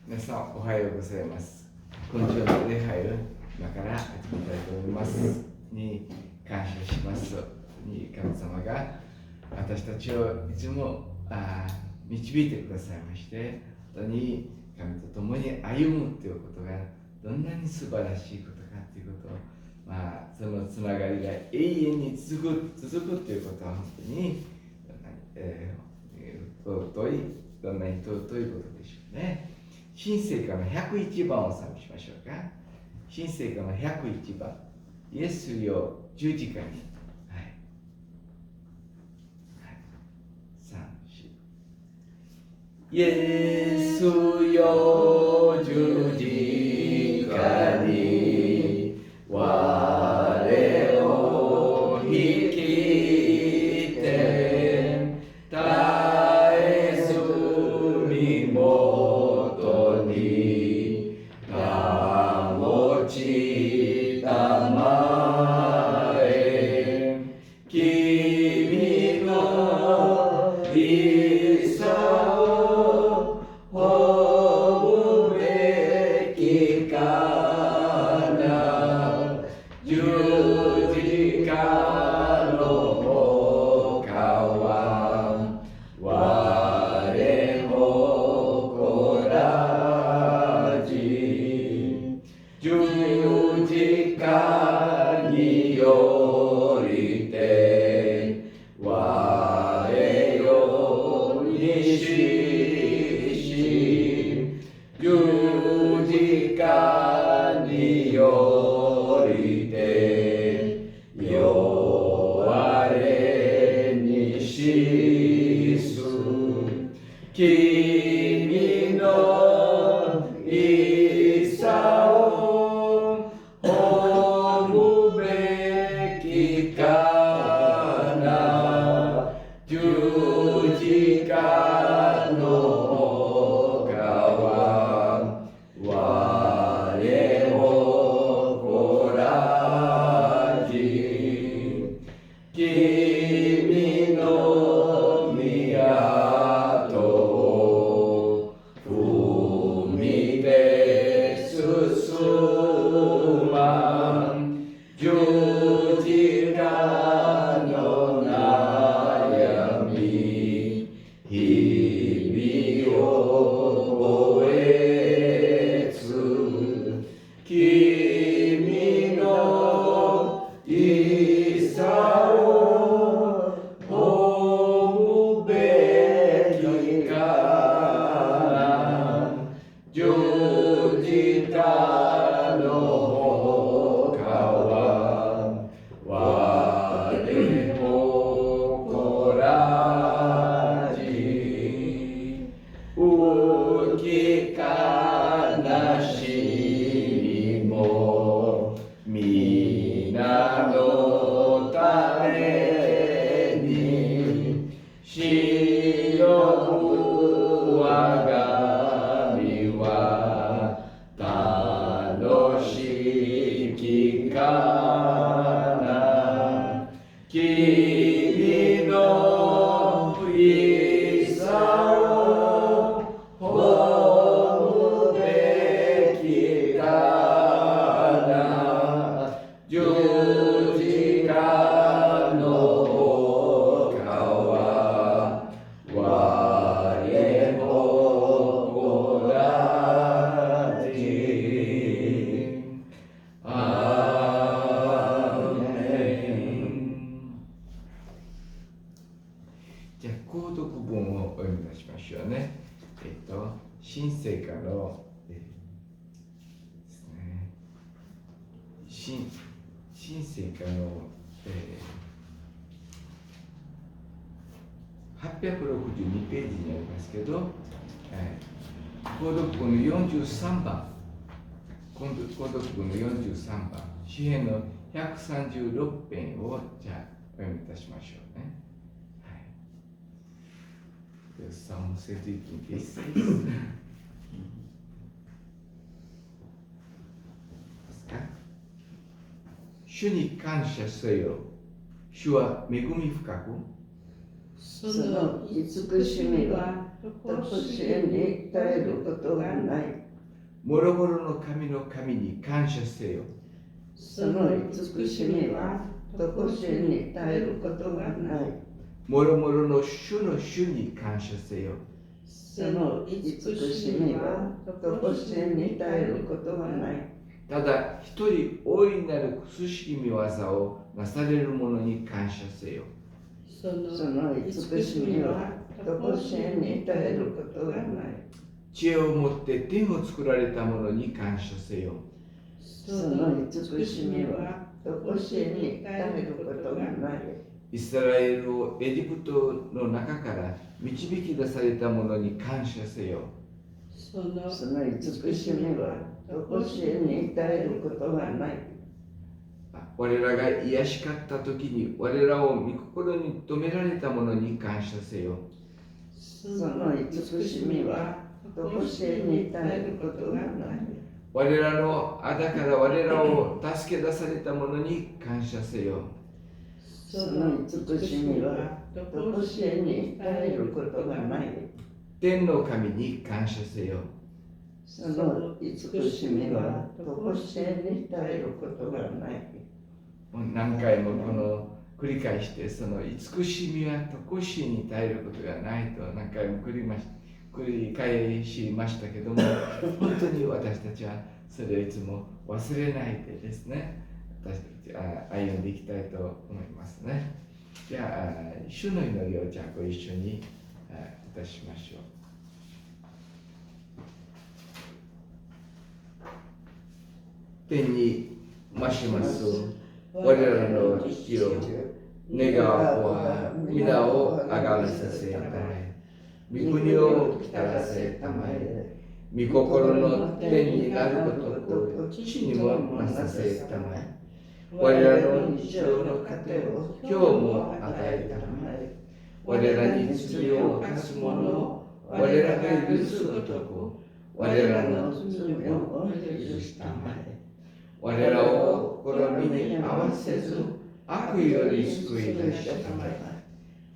皆さんおはようございます。今週の礼拝を今から始めたいと思います。に感謝します。に神様が私たちをいつも導いてくださいまして、本当に神と共に歩むということがどんなに素晴らしいことかということを、そのつながりが永遠に続くということは本当にどんなに尊いことでしょうね。新聖歌の101番を賛美しましょうか。新聖歌の101番、イエスよ十字架に。イエスよ十字架に我を引きて絶えず身元に保ちたまえ君のいさ新聖歌の新聖歌の862ページにありますけど、購読本の43番、購読本の43番、詩編の136編をじゃあお読みいたしましょうね。Psalm 121 says, 主に感謝せよ。主は恵み深く、その慈しみはとこしえに絶えることがない。もろもろの神の神に感謝せよ。その慈しみは常しえに絶えることがない。もろもろの主の主に感謝せよ。その慈しみは常しえに絶えることがない。ただ一人大いなる不思議見業をなされる者に感謝せよ。その慈しみは常しえに絶えることがない。知恵を持って天を作られた者に感謝せよ。その慈しみは常しえに絶えることがない。イスラエルをエジプトの中から導き出された者に感謝せよ。その慈しみは常しえに絶えることがない。我らが癒しかった時に我らを御心に留められた者に感謝せよ。その慈しみは常しえに絶えることがない。我らの仇から我らを助け出された者に感謝せよ。その慈しみは常しえに絶えることがない。天の神に感謝せよ。その慈しみは常しえに絶えることがない。何回もこの繰り返してその慈しみは常しえに絶えることがないと何回も繰り返しましたけども、本当に私たちはそれをいつも忘れないでですね、私たちは歩んでいきたいと思いますね。じゃあ主の祈りをじゃあご一緒にいたしましょう。天に増します我らの父よ、願わくは皆を上がらせたまえ、御国を来たらせたまえ、御心の天になることと地にもなさせたまえ、我らの日常の糧を今日も与えたまえ、我らに罪を犯す者を我らが許すごとく我らの罪を許したまえ、我らを試みに合わせず悪より救い出したまえ、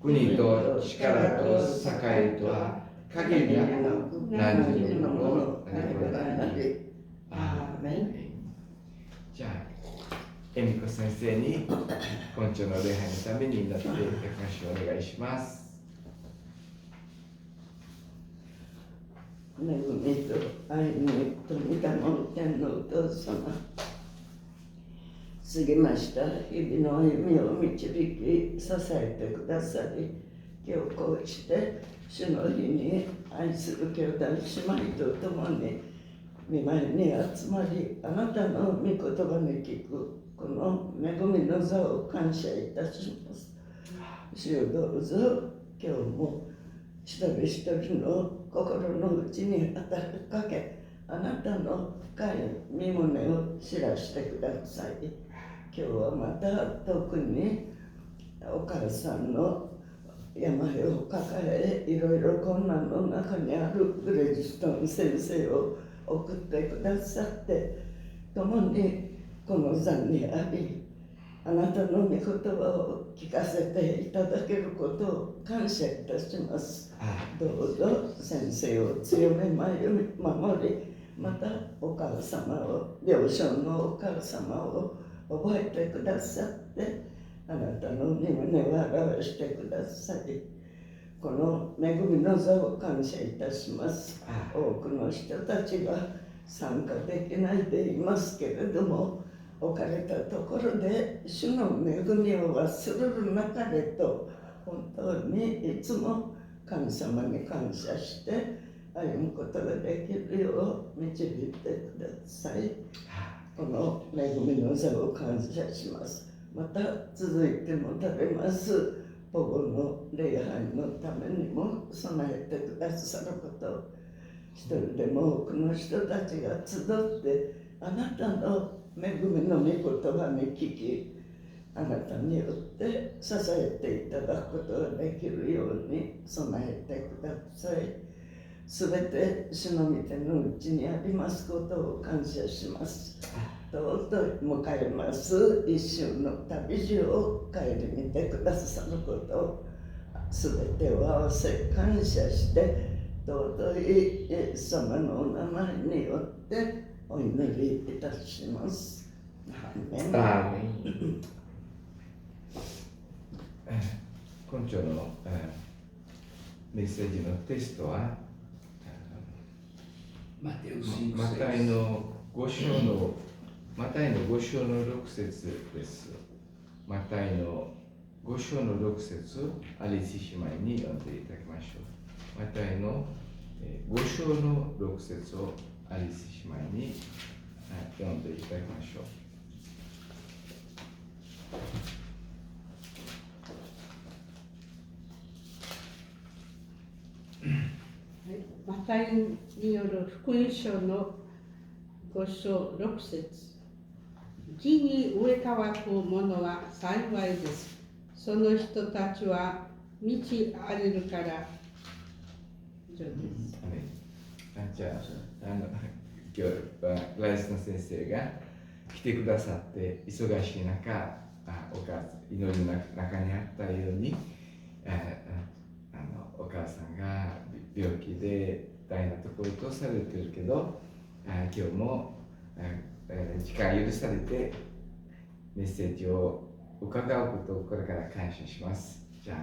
国と力と栄とは限りなく何人のものなりことなり。アーメン。じゃあ恵美子先生に今朝の礼拝のために祈っていただきましょう。お願いします。恵みと愛に富田の天のお父様、過ぎました日々の歩みを導き支えてくださり、今日こうして主の日に愛する兄弟姉妹と共に御前に集まり、あなたの御言葉に聞くこの恵みの座を感謝いたします。主よ、どうぞ今日も一人一人の心の内に働きかけ、あなたの深い身胸を知らしてください。今日はまた特にお母さんの病を抱え、いろいろ困難の中にあるグレジストン先生を送ってくださって、共にこの座にあり、あなたの御言葉を聞かせていただけることを感謝いたします。どうぞ先生を強め守り、またお母様を、病床のお母様を覚えてくださって、あなたの御胸を表してください。この恵みの座を感謝いたします。多くの人たちが参加できないでいますけれども、置かれたところで主の恵みを忘れるなかれと、本当にいつも神様に感謝して歩むことができるよう導いてください。この恵みの座を感謝します。また続いても食べます保護の礼拝のためにも備えてくださること、一人でも多くの人たちが集ってあなたの恵みの御言葉に聞き、あなたによって支えていただくことができるように備えてください。すべて主の御手のうちにありますことを感謝します。とうとう迎えます一週の旅路を顧みてくださることをすべてを合わせ感謝して、尊いイエス様のお名前によってってお祈りいたします。アーメン。アーメン。今朝のメッセージのテストはマタイの5章の6節です。マタイの5章の6節、アリス姉妹に読んでいただきましょう。マタイの5章の6節をアリス姉妹に読んでいただきましょう。マタイによる福音書の5章6節。義に植え乾く者は幸いです。その人たちは満ちあれるから。以上です。じゃあ、今日はライスの先生が来てくださって忙しい中、祈りの中にあったように、お母さんが病気で大変なところとされてるけど、今日も時間許されてメッセージを伺うことをこれから感謝します。じゃあ、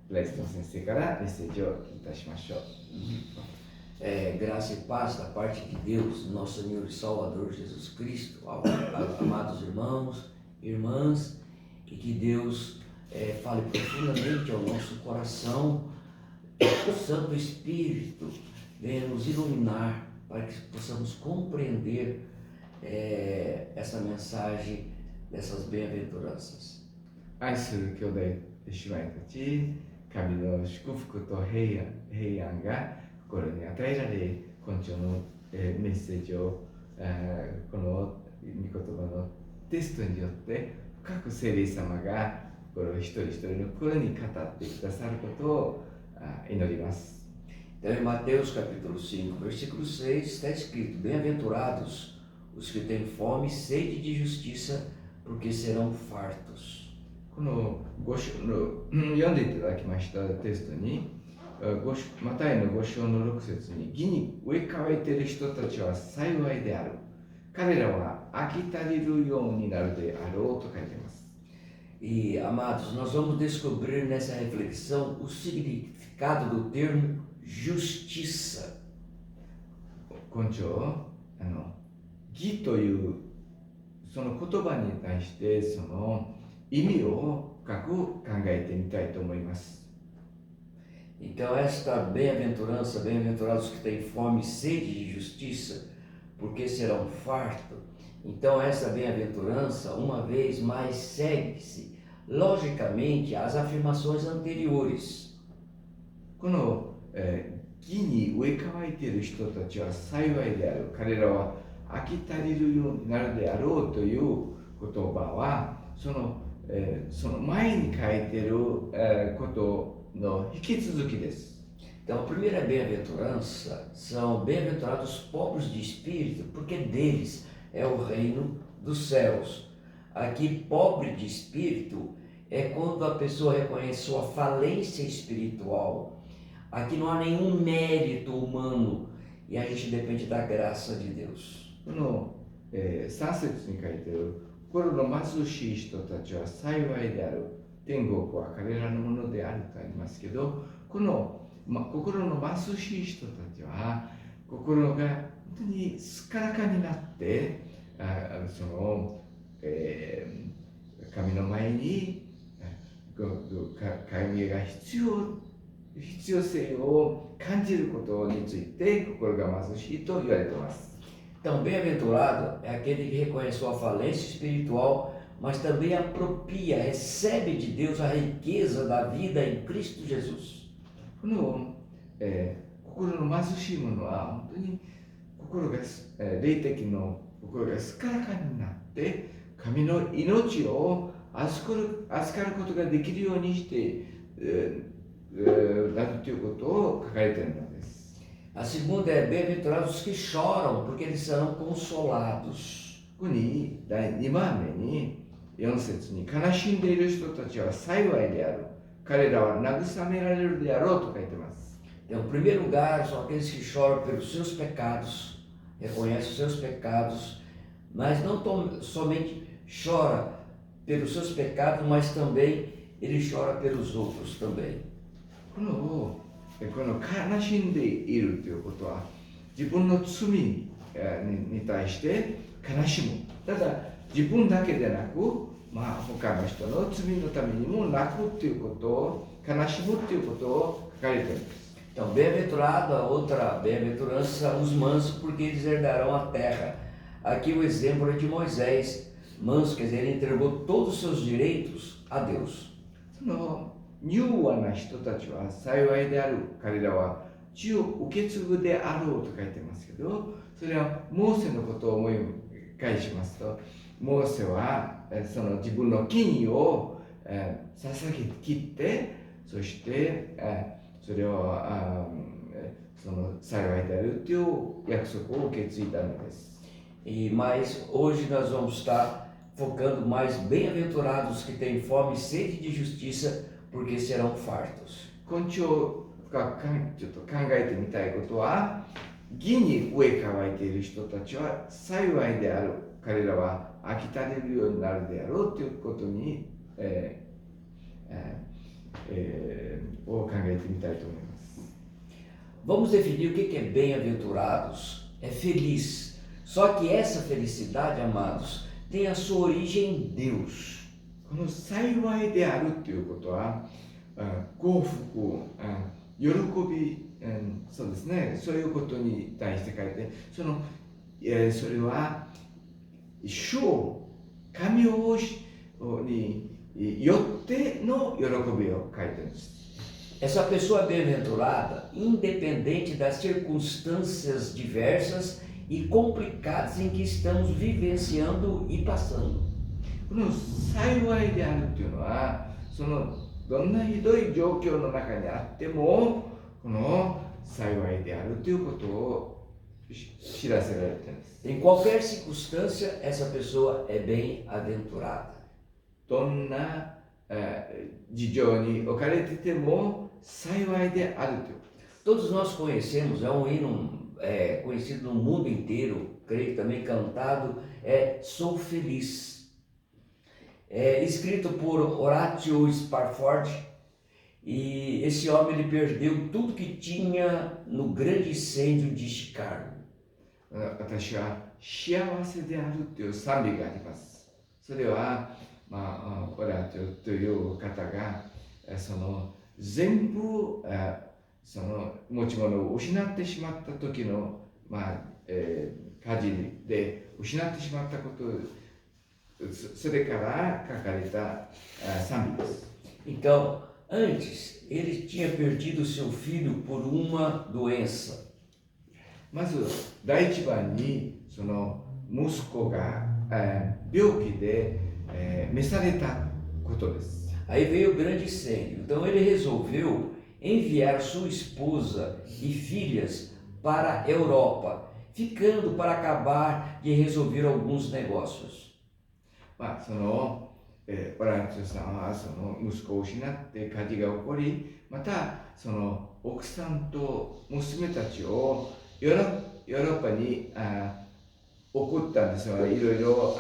ブレスト先生からメッセージをいたしましょう。Graça e paz da parte de Deus, nosso Senhor e Salvador Jesus Cristo, amados irmãos, irmãs, e que Deus fale profundamente ao nosso coração, que o Santo Espírito venha nos iluminar para que possamos compreender essa mensagem dessas bem-aventuranças. 愛する兄弟姉妹たち、神の祝福と平安が心に与えられ、今朝のメッセージをこの御言葉のテストによって深く聖霊様が心一人一人の心に語ってくださることを祈ります。Então, em Mateus capítulo 5, versículo 6, está escrito: Bem-aventurados os que têm fome e sede de justiça, porque serão fartos. この読んでいただきましたテストに、マタイの5章の6節に、義に植え替えている人たちは幸いである。彼らは飽き足りるようになるであろうと書いています。E, amados, nós vamos descobrir nessa reflexão o significado do termo justiça. 今朝、義というその言葉に対してその意味を深く考えてみたいと思います。Então, esta bem-aventurança, bem-aventurados que têm fome e sede de justiça, porque serão fartos. Então, essa bem-aventurança, uma vez mais, segue-se, logicamente, às afirmações anteriores. この、義に植え替えている人たちは幸いである。彼らは飽き足りるようになるであろうという言葉は、その前に書いている、ことの引き続きです。Então, a primeira bem-aventurança são bem-aventurados pobres de espírito, porque deles é o reino dos céus. Aqui, pobre de espírito é quando a pessoa reconhece sua falência espiritual. Aqui não há nenhum mérito humano e a gente depende da graça de Deus. この、3節に書いている心の貧しい人たちは幸いである。天国は彼らのものであるとありますけど、この、心の貧しい人たちは心が本当にすっからかになって神の前に神が必要性を感じることについて心が貧しいと言われています。Então, bem-aventurado é aquele que reconhece sua falência espiritual, mas também apropria, recebe de Deus a riqueza da vida em Cristo Jesus. この、心の貧しい者は本当に心が、霊的の心がすっからかになって神の命を預かることができるようにして、なるということを書かれているのです。A segunda é bem-aventurados os que choram, porque eles serão consolados. ここに第2番目に4節に悲しんでいる人たちは幸いである。彼らは慰められるであろうと書いています。Então, em primeiro lugar, são aqueles que choram pelos seus pecados, reconhece os seus pecados, mas não somente chora pelos seus pecados, mas também ele chora pelos outros também. この悲しんでいるということは、自分の罪に対して悲しむ。ただ自分だけでなく、他の人の罪のためにも泣くということを、悲しむということを書かれているんです。 Então, bem-aventurado, a outra bem-aventurança, os mansos, porque eles herdarão a terra. Aqui o exemplo é de Moisés, manso, quer dizer, ele entregou todos os seus direitos a Deus. その柔和な人たちは幸いである。彼らは地を受け継ぐであろうと書いてますけど、それはモーセのことを思い返しますと、モーセはその自分の権威を捧げ切って、そしてそれをその幸いであるという約束を受け継いだのです。 Mas hoje nós vamos estar focando mais bem-aventurados que têm fome e sede de justiça, porque serão fartos. 今日深くちょっと考えてみたいことは、義に飢え渇いている人たちは幸いである。彼らは飽き足れるようになるであろうということに、を考えてみたいと思います。 Vamos definir o que é bem-aventurados. É feliz. Só que essa felicidade, amados, tem a sua origem em Deus. この幸いであるということは、幸福、喜び、そうですね、そういうことに対して書いて、それは主を、神をによっての喜びを書いているんです。 Essa pessoa bem-aventurada, independente das circunstâncias diversas e complicadas em que estamos vivenciando e passando. この幸いであるというのは、どんなひどい状況の中にあっても、この幸いであるということを知らせられています。 Em qualquer circunstância, essa pessoa é bem-aventurada. どんな事情に置かれてても幸いであるということです。 Todos nós conhecemos, é um hino conhecido no mundo inteiro, creio também cantado, Sou Feliz. É escrito por Horatio Spafford, e esse homem ele perdeu tudo que tinha no grande incêndio de Chicago. 私は幸せであるという賛美があります。それは、オラトという方が全部その持ち物を失ってしまった時の、火事で失ってしまったこと、それから書かれた賛美です。 Então, antes, ele tinha perdido seu filho por uma doença. まず第一番にその息子が病気で召されたことです。 Aí veio o grande incêndio. Então ele resolveu enviar sua esposa e filhas para a Europa, ficando para acabar de resolver alguns negócios. オランチョさんはその息子を失って火事が起こり、またその奥さんと娘たちをヨーロッパに送ったんですが、いろいろ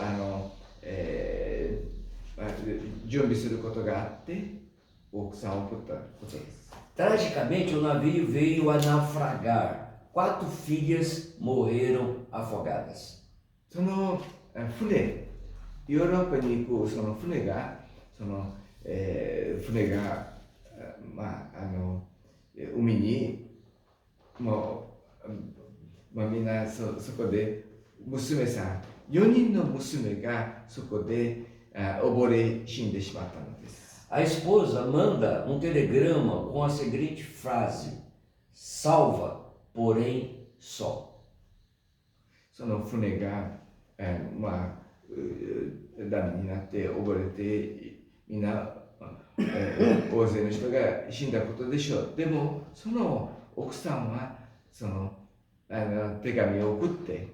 準備することがあって奥さんを送ったことです。 Tragicamente, o navio veio a naufragar. 4 filhas morreram afogadas. その船、ヨーロッパに行くその船が海にみんなそこで娘さん4人の娘がそこで溺れ死んでしまったのです。 A esposa manda um telegrama com a seguinte frase: salva, porém só. その船がダメになって溺れてみんな大勢の人が死んだことでしょう。でもその奥さんは手紙を送って、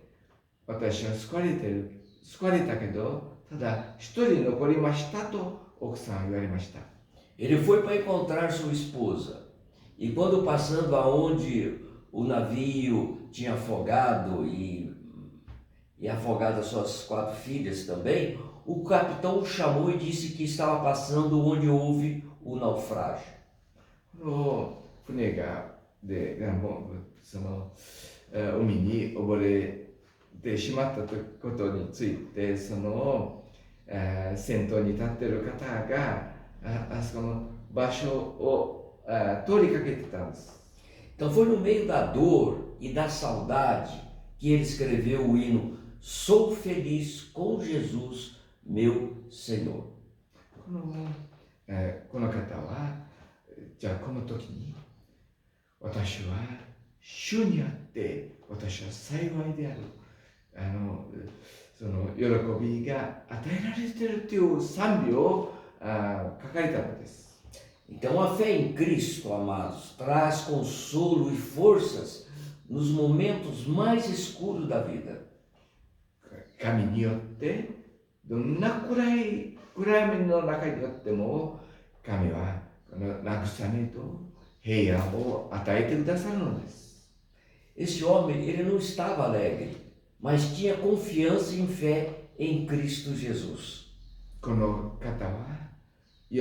私は救われたけどただ一人残りましたと奥さんは言われました。 Ele foi para encontrar sua esposa, e quando passando aonde o navio tinha afogado e e afogadas suas 4 filhas também, o capitão o chamou e disse que estava passando onde houve o naufrágio. この船でその海に溺れてしまったことについて、その先頭に立っている方があそこの場所を通りかけてたんです。 Então foi no meio da dor e da saudade que ele escreveu o hino Sou feliz com Jesus, meu Senhor. この方は、じゃあこの時に私は主にあって私は幸いである、その喜びが与えられているという賛美を書かれたのです。 Então a fé em Cristo, amados, traz consolo e forças nos momentos mais escuros da vida. 神によってどんな暗闇の中によっても神はこの慰めと平安を与えてくださるのです。 Esse homem, ele não estava alegre, mas tinha confiança e fé em Cristo Jesus. この方は喜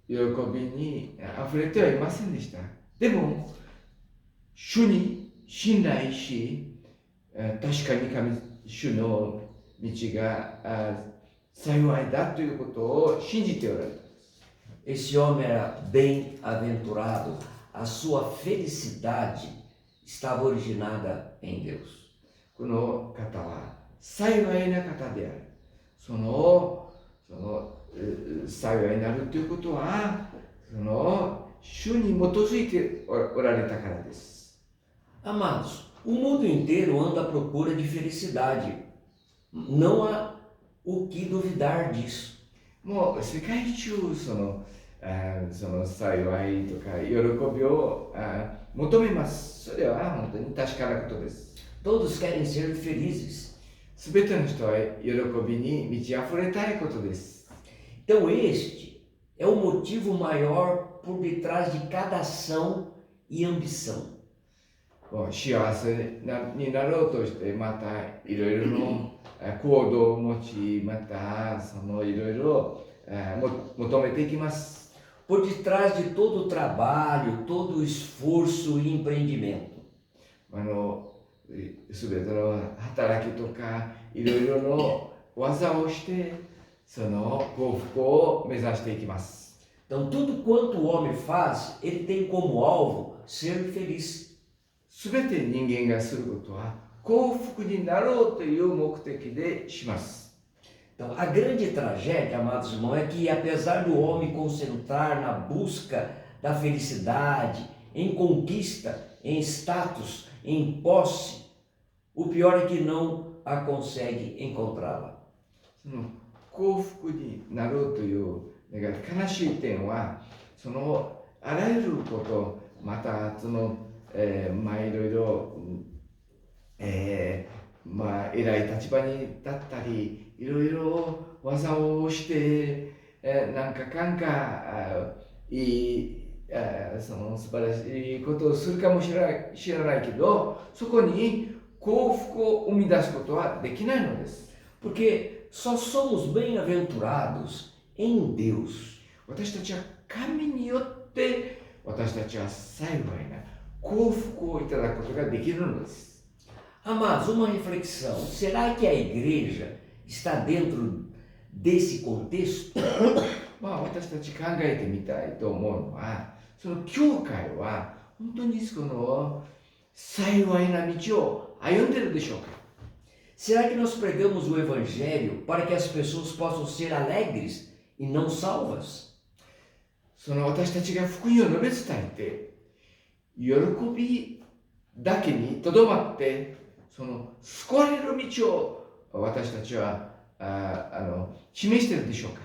びに溢れてはいませんでした。でも主に信頼し、確かに主の道が幸いだということを信じておられた。 Esse homem era bem-aventurado, a sua felicidade estava originada em Deus. この方は幸いな方である。その幸いになるということは、その主に基づいておられたからです。 Amados, o mundo inteiro anda à procura de felicidade. Não há o que duvidar disso. もう世界中その幸いとか喜びを求めます。それは本当に確かなことです。 Todos querem ser felizes. すべての人は喜びに満ち溢れたいことです。 Então este é o motivo maior por detrás de cada ação e ambição. 幸せになろうとしてまたいろいろの行動を持ち、またいろいろ求めていきます。 Por detrás de todo o trabalho, todo o esforço e empreendimento. すべての働きとかいろいろの技をしてその幸福を目指していきます。 Então tudo quanto o homem faz, ele tem como alvo ser feliz. すべて人間がすることは幸福になろうという目的でします。 Então, a grande tragédia, amados irmãos, é que apesar do homem concentrar na busca da felicidade, em conquista, em status, em posse, o pior é que não a consegue encontrá-la. その幸福になろうという悲しい点は、そのあらゆること、またいろいろ偉い立場に立ったり、いろいろ技をして、なんかその素晴らしいことをするかもしれないけど、そこに幸福を生み出すことはできないのです。Porque só somos bem-aventurados em Deus. 私たちは神によって私たちは幸いな幸福をいただくことができるのです。 Amados, uma reflexão. Será que a igreja está dentro desse contexto? 私たち考えてみたいと思うのは、その教会は本当にこの幸いな道を歩んでいるでしょうか? Será que nós pregamos o evangelho para que as pessoas possam ser alegres e não salvas? その私たちが福音を述べ伝えて、喜びだけにとどまって、その救われる道を私たちは示しているでしょうか?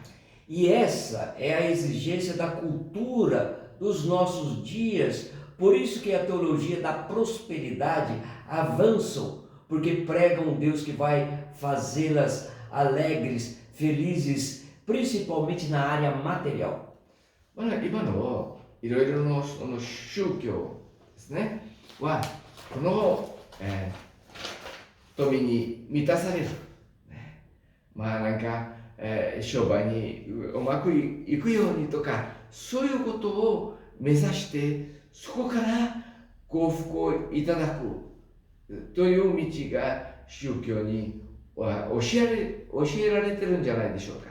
E essa é a exigência da cultura dos nossos dias. Por isso que a teologia da prosperidade avançam, porque pregam um Deus que vai fazê-las alegres, felizes, principalmente na área material. 今のいろいろの宗教ですねはこの富に満たされる、ね、まあなんか、商売にうまくいくようにとか、そういうことを目指してそこから幸福をいただくという道が宗教に教えられてるんじゃないでしょうか。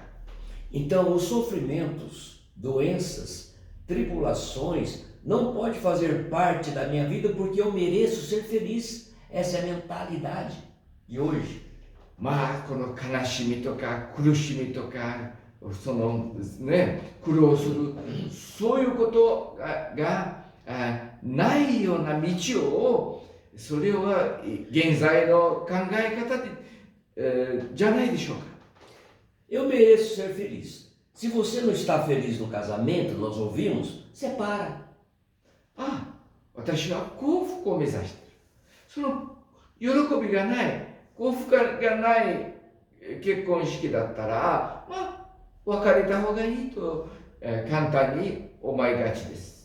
Então, os sofrimentos, doenças, tribulações não pode fazer parte da minha vida porque eu mereço ser feliz. Essa é a mentalidade de hoje. まあこの悲しみとか苦しみとかそのね苦労するそういうことがないような道をそれは現在の考え方で、じゃないでしょうか。Eu mereço ser feliz. Se você não está feliz no casamento, nós ouvimos, separa. 私は幸福を目指している。その喜びがない幸福がない結婚式だったら、まあ別れた方がいいと、簡単に思いがちです。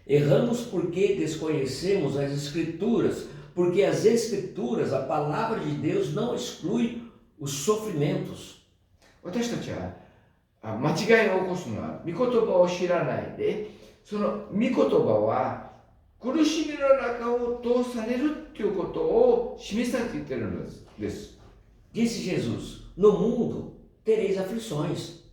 Erramos porque desconhecemos as Escrituras, porque as Escrituras, a palavra de Deus, não exclui os sofrimentos. 私たちは間違いを起こすのは御言葉を知らないで、その御言葉は苦しみの中を通されるということを示されているのです。Disse Jesus: No mundo tereis aflições.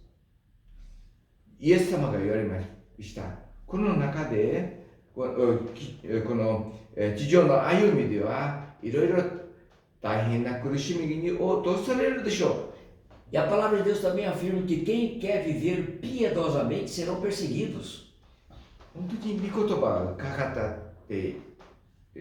イエス様が言われました。この中でこの地上の歩みではいろいろ大変な苦しみを通されるでしょう。E a palavra de Deus também afirma que quem quer viver piedosamente serão perseguidos. 本当に御言葉がかかって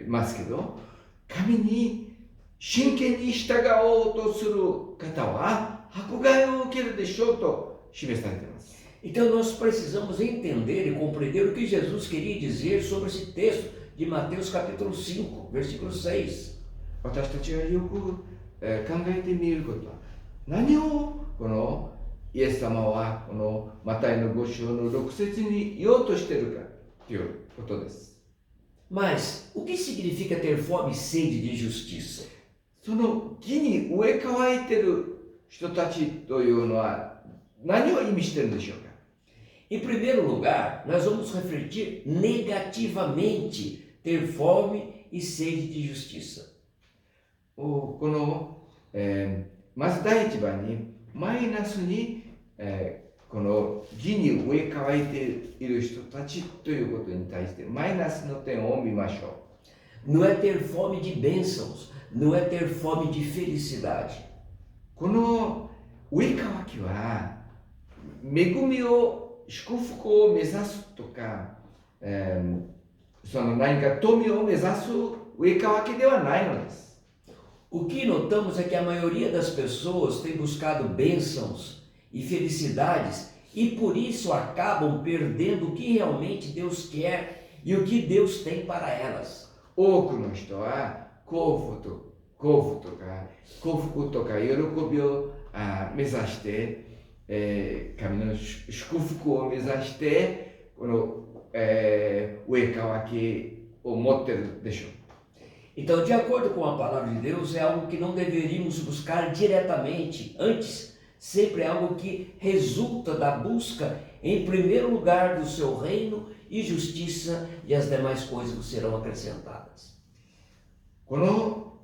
ますけど、神に真剣に従おうとする方は迫害を受けるでしょうと示されています。Então nós precisamos entender e compreender o que Jesus queria dizer sobre esse texto de Mateus capítulo 5, versículo 6. 私たちがよく考えてみることは、何をこのイエス様はこのマタイの5章の6節に言おうとしているかということです。Mas o que significa ter fome e sede de justiça? その義に飢え渇いている人たちというのは何を意味しているんでしょうか。Em primeiro lugar, nós vamos refletir negativamente ter fome e sede de justiça. この、まず第一番にマイナスに、この義に飢え渇いている人たちということに対してマイナスの点を見ましょう。Não é ter fome de bênçãos, não é ter fome de felicidade. この飢え渇きは恵みを祝福を目指すとか、その何か富を目指す飢え渇きではないのです。O que notamos é que a maioria das pessoas tem buscado bênçãos e felicidades e por isso acabam perdendo o que realmente Deus quer e o que Deus tem para elas. 多くの人は幸福とか喜びを目指して、神の祝福を目指してこの、飢え渇きを持っているでしょう。Então, de acordo com a palavra de Deus, é algo que não deveríamos buscar diretamente. Antes, sempre é algo que resulta da busca, em primeiro lugar, do seu reino e justiça, e as demais coisas serão acrescentadas. この、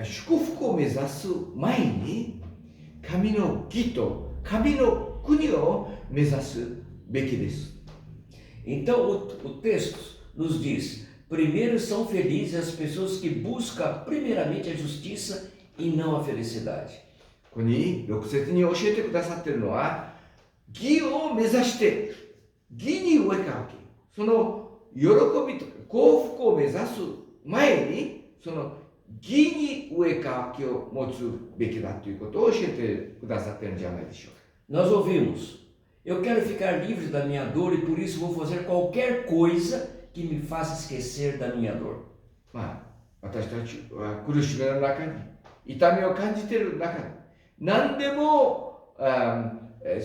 祝福を目指す前に、神の義と神の国を目指すべきです。Então, o texto nos diz: primeiro são felizes as pessoas que buscam primeiramente a justiça e não a felicidade. ここに6節に教えてくださっているのは、義を目指して義に飢え渇き、その喜びとか幸福を目指す前にその義に飢え渇きを持つべきだということを教えてくださっているんじゃないでしょうか。 Nós ouvimos: eu quero ficar livre da minha dor e por isso vou fazer qualquer coisa que me faça esquecer da minha dor. まあ、私たちは苦しみの中に痛みを感じている中に何でも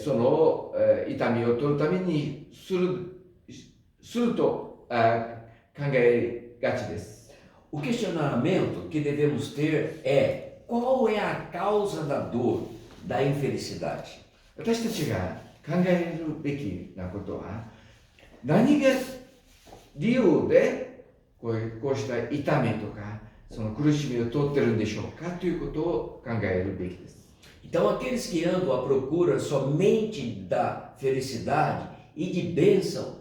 その痛みを取るためにすると考えがちです。O questionamento que devemos ter é: qual é a causa da dor, da infelicidade? 私たちが考えるべきなことは、何が理由でこうした痛みとかその苦しみを通ってるんでしょうかということを考えるべきです。 Então, aqueles que andam à procura somente da felicidade e de bênção,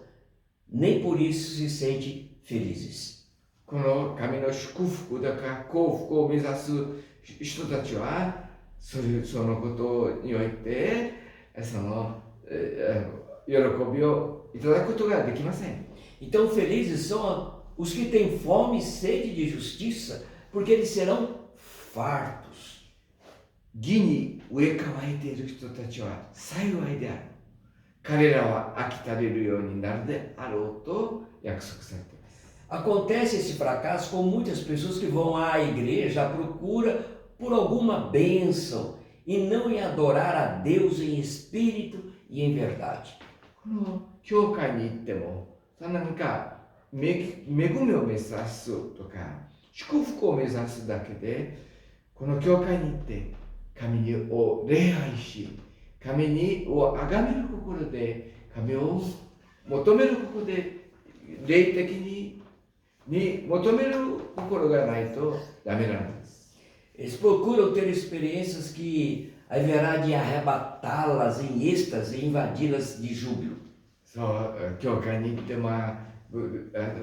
nem por isso se sentem felizes. この神の祝福だから幸福を目指す人たちはそのことにおいてその喜びをいただくことができません。 Então, felizes são os que têm fome e sede de justiça, porque eles serão fartos. 義に植え替えている人たちは幸いである。彼らは飽き足れるようになるであろうと約束されています。 Acontece esse fracasso com muitas pessoas que vão à igreja à procura por alguma bênção e não em adorar a Deus em espírito e em verdade. この教会に行っても何か恵みを目指すとか祝福を目指すだけで、この教会に行って神を礼拝し、神を崇める心で神を求める心で霊的に求める心がないとダメなんです。 Eles procuram ter experiências que haverá de arrebatá-las em êxtase e invadi-las de júbilo. そう、教会に行って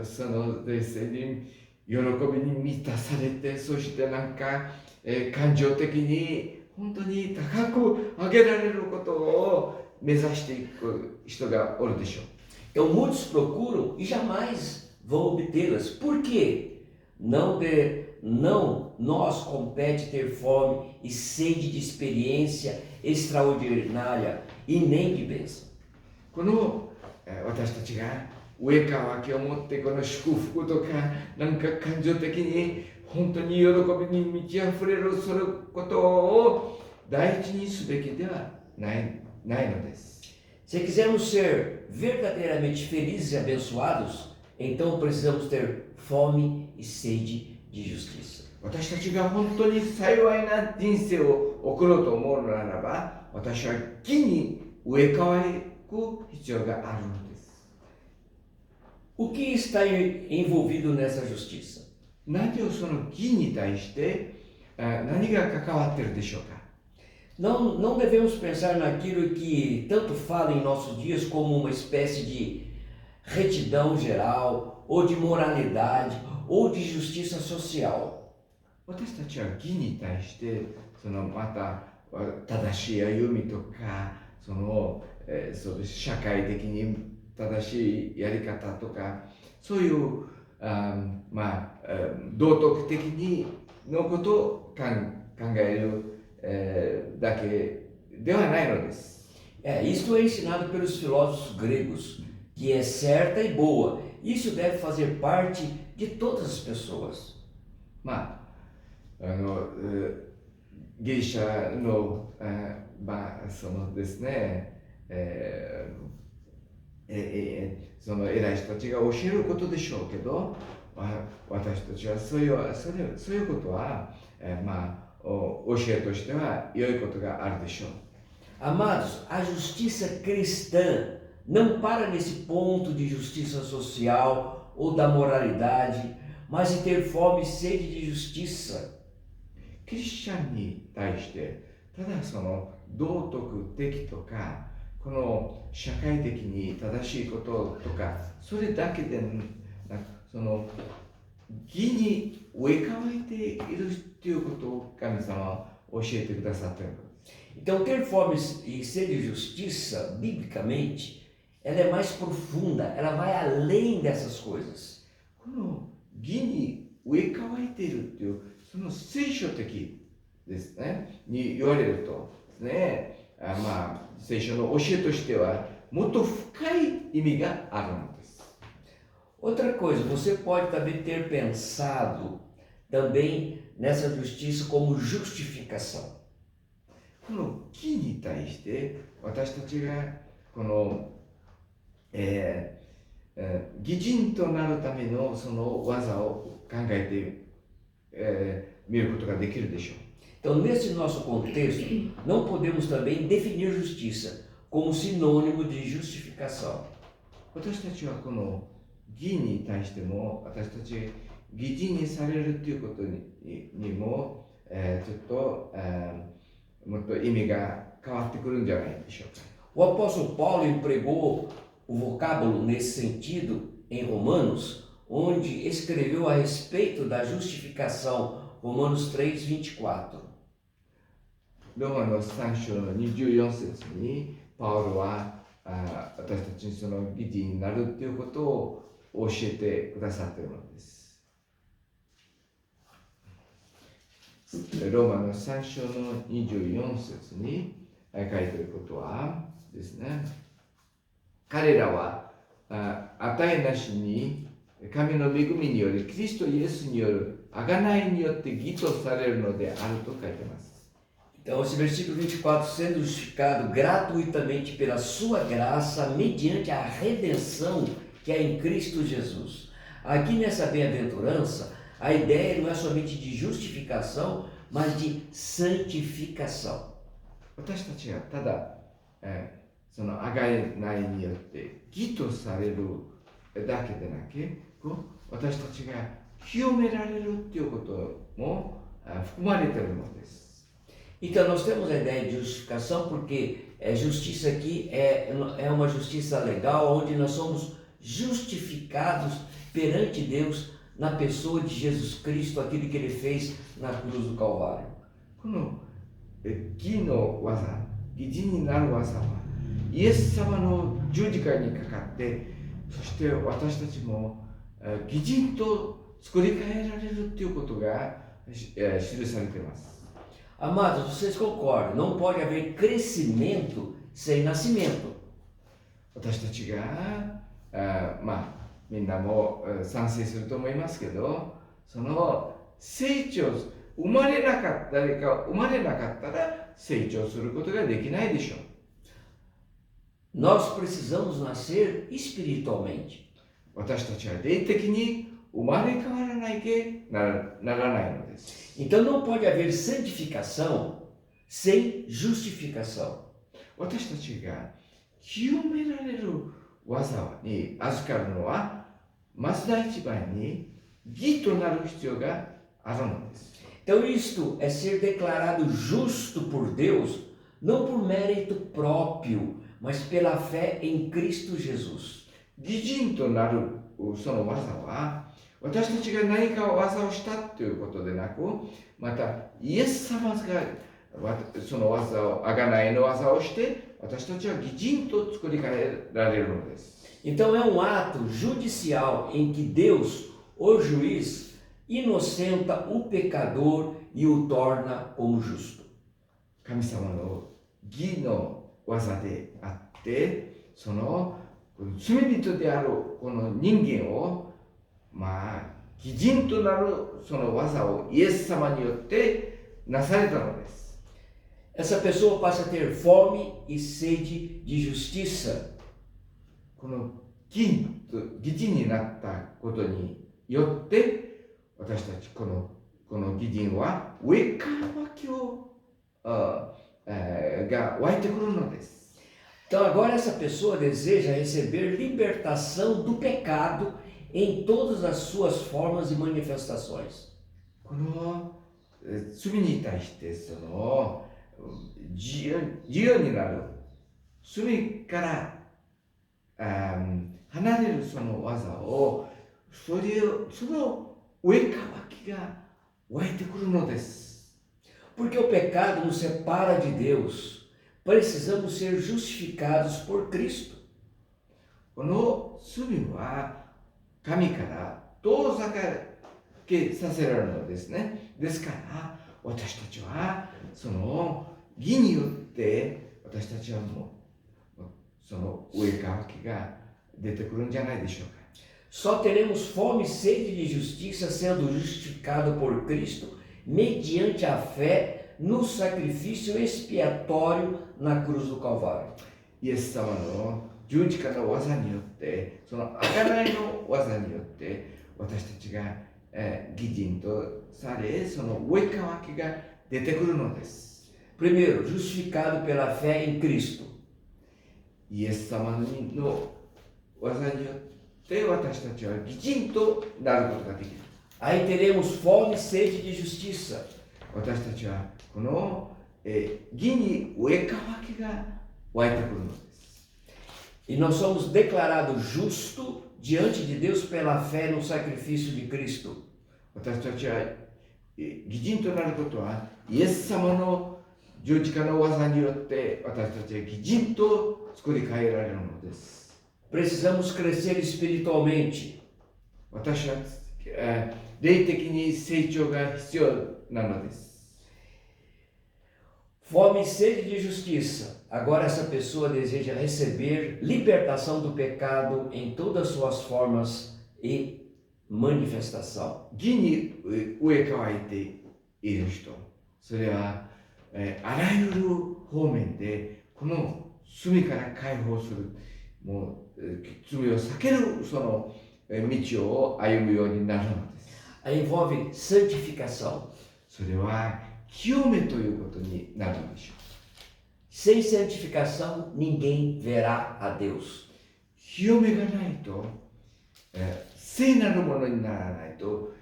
その冷静に喜びに満たされて、そして感情的に本当に高く上げられることを目指していく人がおるでしょう。 Então muitos procuram e jamais vão obtê-las. Por quê? Não nos compete ter fome e sede de experiência extraordinária e nem de bênção. この私たちが上かわきを持ってこの祝福とか感情的に本当に喜びに満ち溢れるそのことを第一にすべきではないのです。 Se quisermos ser verdadeiramente felizes e abençoados, então precisamos ter fome e sede de justiça. 私たちが本当に幸いな人生を送ろうと思うのならば、私は義に植え替えく必要があるのです。 O que está envolvido nessa justiça? 何をその義に対して何が関わっているでしょうか。 Não devemos pensar naquilo que tanto fala em nossos dias como uma espécie de retidão geral, ou de moralidade, ou de justiça social. 私たちは義に対してまた正しい歩みとかそう社会的に正しいやり方とかそういう道徳的にのことを考えるだけではないのです。 Isto é ensinado pelos filósofos gregos, que é certa e boa. Isso deve fazer parte de todas as pessoas. ギリシャのですね、その偉い人たちが教えることでしょうけど、私たちはそういうことは、教えとしては良いことがあるでしょう。 Amados, a justiça cristã não para nesse ponto de justiça social ou da moralidade, mas em ter fome e sede de justiça. クリスチャンに対してただその道徳的とかこの社会的に正しいこととかそれだけでなくその義に植え替えているということを神様は教えてくださっている。 Então, ter fome e sede de justiça, biblicamente, ela é mais profunda, ela vai além dessas coisas. この義に植え替えているというその聖書的ですねに言われるとですね、聖書の教えとしてはもっと深い意味があるのです。 Outra coisa, você pode também ter pensado também nessa justiça como justificação. この義に対して私たちがこの、義人となるためのその技を考えて見ることができるでしょう。 Então, nesse nosso contexto, não podemos também definir justiça como sinônimo de justificação. 私たちはこの義に対しても、私たち義人にされるということにも、ちょっと、もっと意味が変わってくるんじゃないでしょうか。 O apóstolo Paulo empregou o vocábulo nesse sentido em Romanos, onde escreveu a respeito da justificação, Romanos 3:24. ローマの3章の24節にパウロは私たちにその義人になるということを教えてくださっているのです。ローマの3章の24節に書いていることはですね、彼らは与えなしに神の恵みによりキリストイエスによる贖いによって義とされるのであると書いています。 Então, esse versículo 24, sendo justificado gratuitamente pela sua graça, mediante a redenção que é em Cristo Jesus. Aqui nessa bem-aventurança, a ideia não é somente de justificação, mas de santificação. 私たちがただ、その贖いによって義とされるだけでなく、私たちが清められるということも含まれているのです。 Então, nós temos a ideia de justificação porque justiça aqui é uma justiça legal, onde nós somos justificados perante Deus na pessoa de Jesus Cristo, aquilo que Ele fez na cruz do Calvário. この義の技、義人になる技はイエス様の十字架にかかって、そして私たちも義人と作り変えられるということが記されています。 Amados, vocês concordam? Não pode haver crescimento sem nascimento. 私たちが、みんなも賛成すると思いますけど、その成長、生まれなかったら成長することができないでしょう。 Nós precisamos nascer espiritualmente. 私たちは霊的に生まれ変わらないけならないのです。 Então não pode haver santificação sem justificação. 私たちが清められる技に預かるのは、まず第一番に義となる必要があるのです。 Então isto é ser declarado justo por Deus, não por mérito próprio, mas pela fé em Cristo Jesus. 義人となるその技は、私たちが何か技をしたということでなく、またイエス様がその技を、贖いの技をして、私たちは義人と作り変えられるのです。 Então é um ato judicial em que Deus, o juiz, inocenta o pecador e o torna como justo. 神様の義の技であって、その罪人であるこの人間を義人となるその技をイエス様によってなされたのです。 Essa pessoa passa a ter fome e sede de justiça. この義人になったことによって、私たちこの義人は上から湧きが湧いてくるのです。 Então agora essa pessoa deseja receber libertação do pecado em todas as suas formas e manifestações. この罪に対してその自由になる、罪から離れるその技を、その上から湧きが湧いてくるのです。 Porque o pecado nos separa de Deus. Precisamos ser justificados por Cristo. この罪は神から遠ざけさせられるのですね。ですから私たちはその義によって私たちはもうその上から湧きが出てくるんじゃないでしょうか。 Só teremos fome e sede de justiça sendo justificado por Cristo mediante a fé no sacrifício expiatório na cruz do Calvário. イエス様の十字架の技によって、その贖いの技によって私たちが義人とされ、その上乾きが出てくるのです。Primeiro, justificado pela fé em Cristo. イエス様の技によって私たちは義人となることができる。Aí teremos fome e sede de justiça. 私たちはこの、義に上乾きが湧いてくるのです。E nós somos declarados justos diante de Deus pela fé no sacrifício de Cristo. 私たちは義人となることはイエス様の十字架の技によって私たちは義人と作り変えられるのです。Precisamos crescer espiritualmente. 私は、霊的に成長が必要なのです。Fome e sede de justiça. Agora essa pessoa deseja receber libertação do pecado em todas suas formas e manifestação. 義に植え替えている人、それは、あらゆる方面でこの罪から解放する、もう罪を避けるその道を歩むようになるのです。Envolve santificação. それは清めということになるのでしょう。Sem santificação, ninguém verá a Deus. 清めがないと、聖なるものにならないと、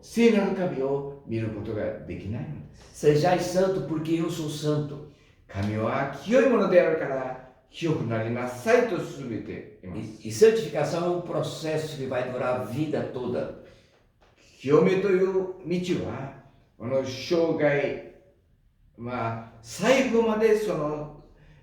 聖なる神を見ることができないのです。Sejais santo porque eu sou santo. 神は清いものであるから清くなりなさいと勧めています。E santificação é um processo que vai durar a vida toda. 清めという道は、この生涯、最後まで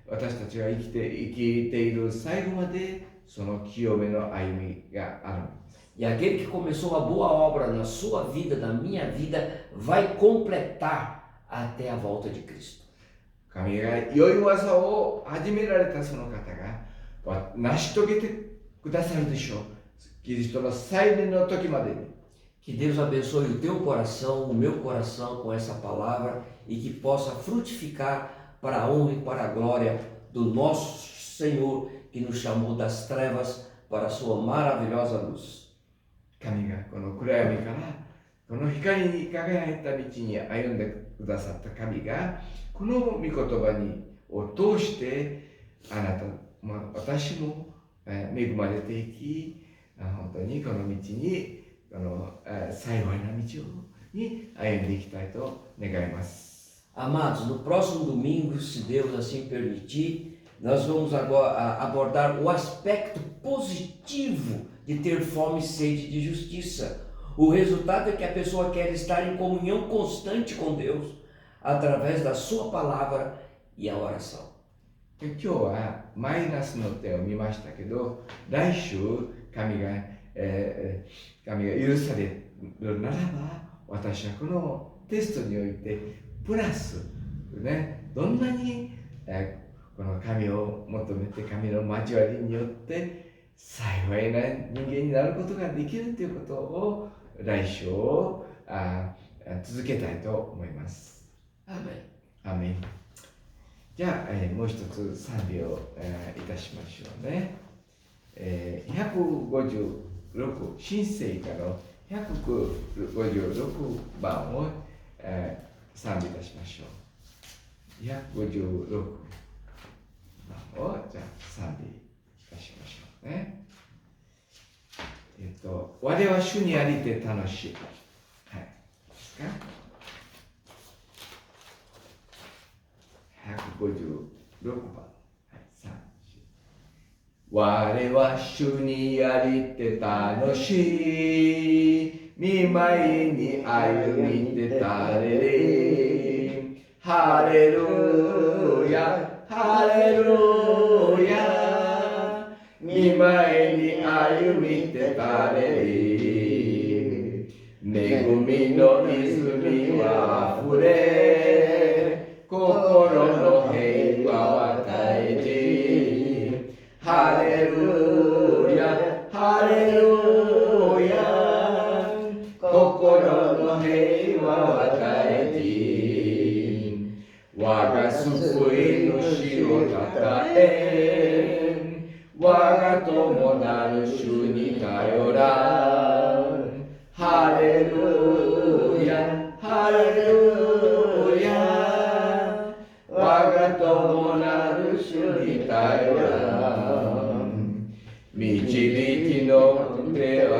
私たちが生きている最後までその清めの歩みがあるのです。E aquele que começou a boa obra na sua vida, na minha vida, vai completar até a volta de Cristo. 神が良い技を始められたその方が成し遂げてくださるでしょう。キリストの再臨の時までに。Que Deus abençoe o teu coração, o meu coração com essa palavra e que possa frutificar para a honra e para a glória do nosso Senhor que nos chamou das trevas para a sua maravilhosa luz. 神がこの暗闇からこの光に輝いた道に歩んでくださった神がこの御言葉を通してあなた、私も恵まれていき、本当にこの道に幸いな道に歩んでいきたいと願います。 Amados, no próximo domingo, se Deus assim permitir, nós vamos agora abordar o aspecto positivo de ter fome e sede de justiça. O resultado é que a pessoa quer estar em comunhão constante com Deus através da sua palavra e a oração. 今日はマイナスの点を見ましたけど、来週神が許されるならば、私はこのテストにおいてプラス、どんなに、この神を求めて神の交わりによって幸いな人間になることができるということを来週続けたいと思います。アーメン。アーメン。じゃあ、もう一つ賛美を、いたしましょうね。156新聖歌の156番を、賛美いたしましょう。156番をじゃあ賛美いたしましょうね。我は主にありて楽しい。はい。ですか156番。我は主にありて楽しい。見舞いに歩みてたれり。ハレルヤ、ハレルヤ。見舞いに歩みてたれり。恵みの泉は溢れ。心の平和を与えて。ハレルヤ、ハレルヤ。心の平和を与えて。我が救い主をたたえ。我が友なる主に頼ら。頼らん。導きの手は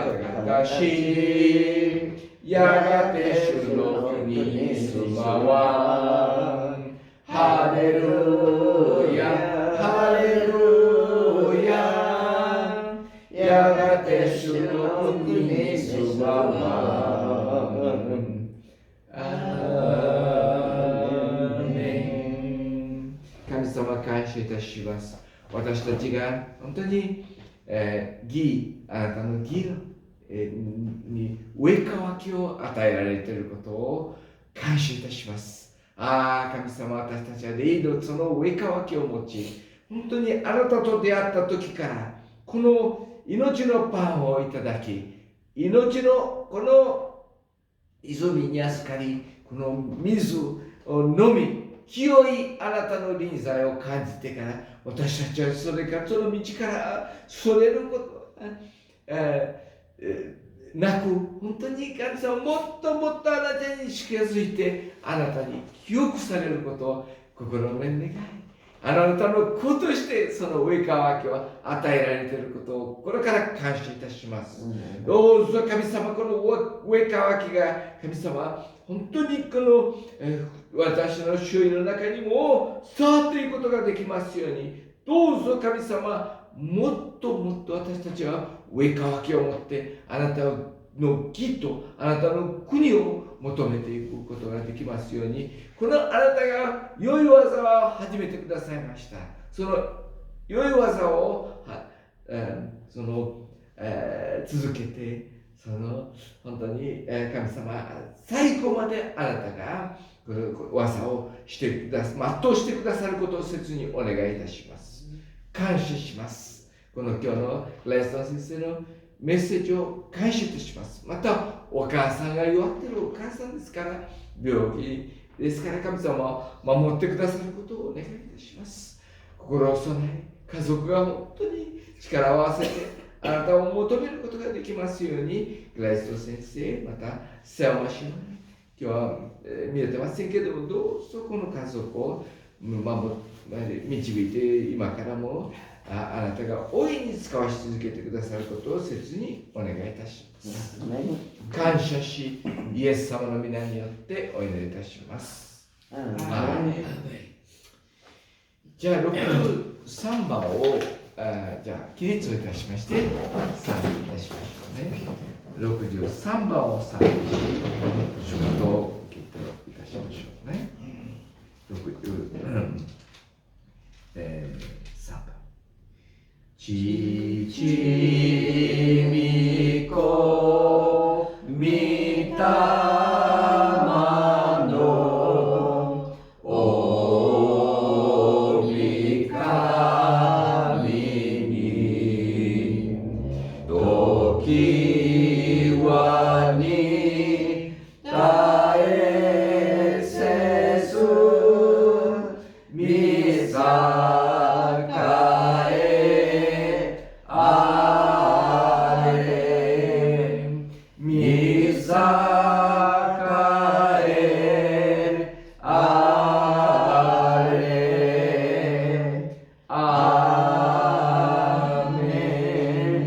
かし、やがて主の国に住まわん。ハレルヤ、ハレルヤ。やがて主の国に住まわん。アーメン。神様感謝いたします。私たちが本当に、義、あなたの義の、に上乾きを与えられていることを感謝いたします。神様、私たちは霊のその上乾きを持ち、本当にあなたと出会った時からこの命のパンをいただき、命のこの泉に預かり、この水を飲み、清いあなたの臨在を感じてから、私たちはその道からそれることなく、本当に神様、もっともっとあなたに近づいて、あなたに清くされることを心の願い、あなたの子としてその上乾きを与えられていることを心から感謝いたします。どうぞ神様、この上乾きが神様、本当にこの、私の周囲の中にも伝わっていくことができますように、どうぞ神様、もっともっと私たちは上乾きを持ってあなたの義とあなたの国を求めていくことができますように、このあなたが良い技を始めてくださいました。その良い技を続けて、本当に神様、最後まであなたがこの技をしてくださ全うしてくださることを切にお願いいたします。感謝します。この今日のライスト先生のメッセージを感謝いたします。また、お母さんが弱っているお母さんですから、病気ですから神様を守ってくださることをお願いいたします。心を備え、家族が本当に力を合わせてあなたを求めることができますように、グライスト先生、また、セオマ姉妹、今日は、見えてませんけれども、どうぞこの家族を導いて、今からもあなたが大いに使わし続けてくださることを切にお願いいたします。感謝し、イエス様の皆によってお祈りいたします。じゃあ、63番をじゃあ起立をいたしまして賛美いたしましょうね。63番を賛美し、祝祷を受けていたしましょうね。3番。父御子御霊の御神に時はに絶えせず御栄あれ御栄あれアーメン。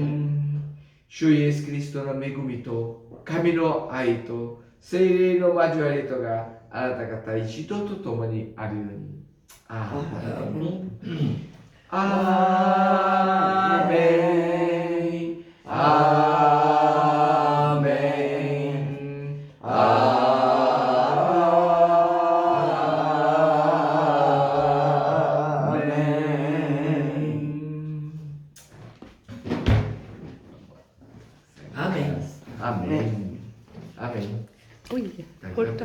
主イエスキリストの恵みと神の愛と聖霊の交わりとがあなた方一同と共にあるように。アーメン。アーメン。アーメン。アーメン。アーメン。アーメン。アーメン。Oi, corta.